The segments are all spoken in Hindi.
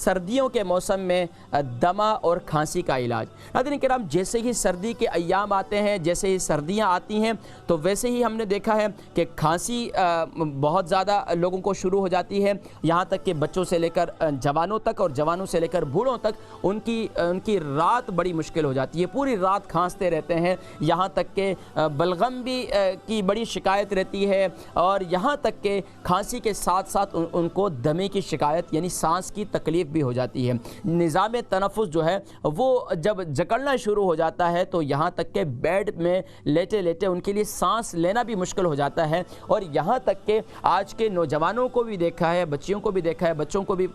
सर्दियों के मौसम में दमा और खांसी का इलाज। नाज़रीन किराम, जैसे ही सर्दी के अय्याम आते हैं, जैसे ही सर्दियां आती हैं, तो वैसे ही हमने देखा है कि खांसी बहुत ज़्यादा लोगों को शुरू हो जाती है। यहाँ तक कि बच्चों से लेकर जवानों तक और जवानों से लेकर बूढ़ों तक उनकी रात बड़ी मुश्किल हो जाती है, पूरी रात खांसते रहते हैं। यहाँ तक कि बलगम भी की बड़ी शिकायत रहती है, और यहाँ तक कि खांसी के साथ साथ उनको दमे की शिकायत यानी सांस की तकलीफ़ भी हो जाती है। निज़ाम तनफ़ुस जो है वो जब जकड़ना शुरू हो जाता है तो यहाँ तक कि बेड में लेटे लेटे उनके लिए सांस लेना भी मुश्किल हो जाता है। और यहाँ तक कि आज के नौजवानों को भी देखा है, बच्चियों को भी देखा है, बच्चों को भी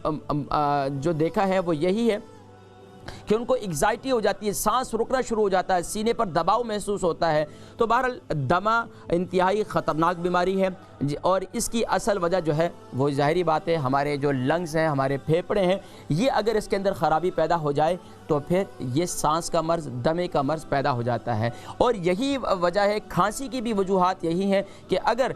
जो देखा है वो यही है कि उनको एग्जाइटी हो जाती है, सांस रुकना शुरू हो जाता है, सीने पर दबाव महसूस होता है। तो बहरहाल दमा इंतहाई ख़तरनाक बीमारी है, और इसकी असल वजह जो है वो ज़ाहिरी बात है हमारे जो लंग्स हैं, हमारे फेफड़े हैं, ये अगर इसके अंदर ख़राबी पैदा हो जाए तो फिर ये सांस का मर्ज़, दमे का मर्ज़ पैदा हो जाता है। और यही वजह है, खांसी की भी वजूहात यही हैं कि अगर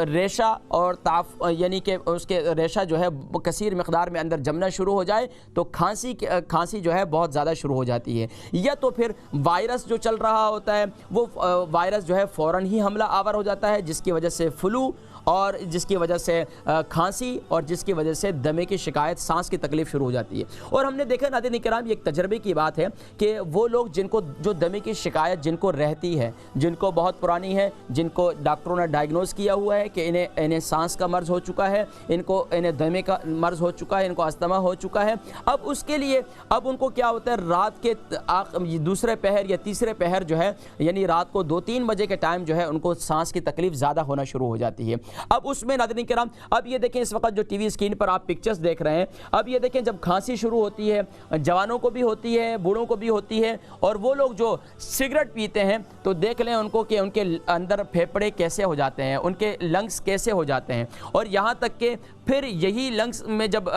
रेशा और ताफ यानी कि उसके रेशा जो है कसीर मकदार में अंदर जमना शुरू हो जाए तो खांसी जो है बहुत ज़्यादा शुरू हो जाती है। या तो फिर वायरस जो चल रहा होता है वो वायरस जो है फ़ौरन ही हमला आवर हो जाता है, जिसकी वजह से फ्लू और जिसकी वजह से खांसी और जिसकी वजह से दमे की शिकायत, सांस की तकलीफ़ शुरू हो जाती है। और हमने देखा नाज़रीन किराम, ये एक तजर्बे की बात है कि वो लोग जिनको जो दमे की शिकायत जिनको रहती है, जिनको बहुत पुरानी है, जिनको डॉक्टरों ने डायग्नोज़ किया हुआ है कि इन्हें सांस का मर्ज़ हो चुका है, इन्हें दमे का मर्ज़ हो चुका है, इनको अस्थमा हो चुका है, अब उसके लिए अब उनको क्या होता है, रात के दूसरे पहर या तीसरे पहर जो है यानी रात को 2-3 बजे के टाइम जो है उनको सांस की तकलीफ़ ज़्यादा होना शुरू हो जाती है। अब उसमें नाज़रीन किराम, अब ये देखें इस वक्त जो टीवी स्क्रीन पर आप पिक्चर्स देख रहे हैं, अब ये देखें जब खांसी शुरू होती है, जवानों को भी होती है, बूढ़ों को भी होती है, और वो लोग जो सिगरेट पीते हैं तो देख लें उनको कि उनके अंदर फेफड़े कैसे हो जाते हैं, उनके लंग्स कैसे हो जाते हैं। और यहाँ तक कि फिर यही लंग्स में जब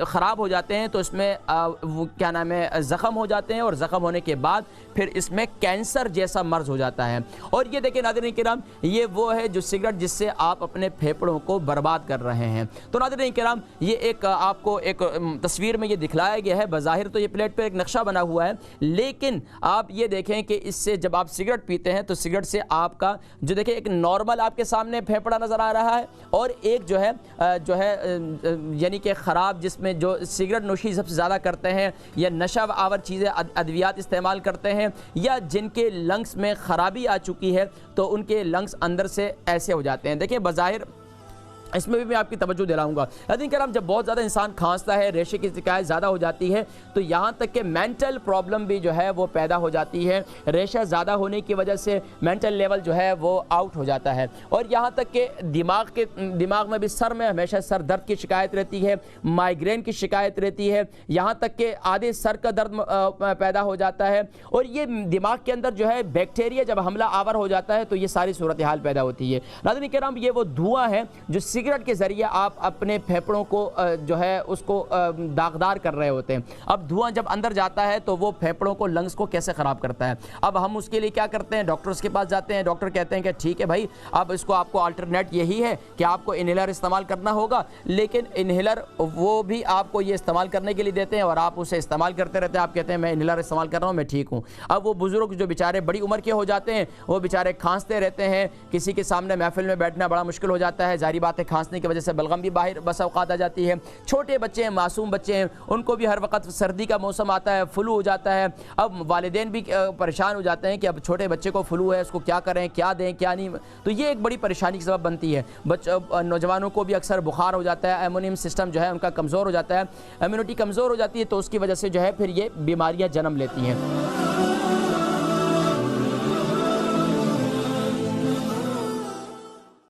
ख़राब हो जाते हैं तो इसमें वो क्या नाम है, ज़ख़म हो जाते हैं, और ज़ख़म होने के बाद फिर इसमें कैंसर जैसा मर्ज़ हो जाता है। और ये देखें नाज़रीन किराम, ये वो है जो सिगरेट जिससे आप अपने फेफड़ों को बर्बाद कर रहे हैं। तो नाज़रीन किराम, ये एक आपको एक तस्वीर में ये दिखलाया गया है, बज़ाहिर तो ये प्लेट पर एक नक्शा बना हुआ है, लेकिन आप ये देखें कि इससे जब आप सिगरेट पीते हैं तो सिगरेट से आपका जो देखें एक नॉर्मल आपके सामने फेफड़ा नज़र आ रहा है, और एक जो है यानी कि ख़राब, जिसमें जो सिगरेट नोशी सबसे ज़्यादा करते हैं या नशा आवर चीज़ें अद्वियात इस्तेमाल करते हैं, या जिनके लंग्स में ख़राबी आ चुकी है तो उनके लंग्स अंदर से ऐसे हो जाते हैं। देखिए बज़ाहिर इसमें भी मैं आपकी तवज्जो दिलाऊंगा। लेकिन क्या जब बहुत ज़्यादा इंसान खांसता है, रेशे की शिकायत ज़्यादा हो जाती है, तो यहाँ तक कि मेंटल प्रॉब्लम भी जो है वो पैदा हो जाती है। रेशा ज़्यादा होने की वजह से मेंटल लेवल जो है वो आउट हो जाता है, और यहाँ तक कि दिमाग में भी, सर में हमेशा सर दर्द की शिकायत रहती है, माइग्रेन की शिकायत रहती है, यहाँ तक कि आधे सर का दर्द पैदा हो जाता है। और ये दिमाग के अंदर जो है बैक्टीरिया जब हमला आवर हो जाता है तो ये सारी सूरत हाल पैदा होती है। नाज़रीन किराम, ये वो धुआं है जो सिगरेट के ज़रिए आप अपने फेफड़ों को जो है उसको दागदार कर रहे होते हैं। अब धुआं जब अंदर जाता है तो वो फेफड़ों को, लंग्स को कैसे ख़राब करता है। अब हम उसके लिए क्या करते हैं, डॉक्टर्स के पास जाते हैं, डॉक्टर कहते हैं कि ठीक है भाई, अब इसको आपको अल्टरनेट यही है कि आपको इनहेलर इस्तेमाल करना होगा, लेकिन इनहेलर वो भी आपको ये इस्तेमाल करने के लिए देते हैं और आप उसे इस्तेमाल करते रहते हैं। आप कहते हैं मैं इनहेलर इस्तेमाल कर रहा हूँ, मैं ठीक हूँ। अब वो बुज़ुर्ग जो बेचारे बड़ी उम्र के हो जाते हैं, वो बेचारे खांसते रहते हैं, किसी के सामने महफिल में बैठना बड़ा मुश्किल हो जाता है। जारी बात है, खांसने की वजह से बलगम भी बाहर बस औकात आ जाती है। छोटे बच्चे हैं, मासूम बच्चे हैं, उनको भी हर वक्त सर्दी का मौसम आता है, फ्लू हो जाता है। अब वालिदैन भी परेशान हो जाते हैं कि अब छोटे बच्चे को फ्लू है, उसको क्या करें, क्या दें, क्या नहीं। तो ये एक बड़ी परेशानी की सबब बनती है। नौजवानों को भी अक्सर बुखार हो जाता है, इम्यून सिस्टम जो है उनका कमज़ोर हो जाता है, इम्यूनिटी कमज़ोर हो जाती है, तो उसकी वजह से जो है फिर ये बीमारियाँ जन्म लेती हैं।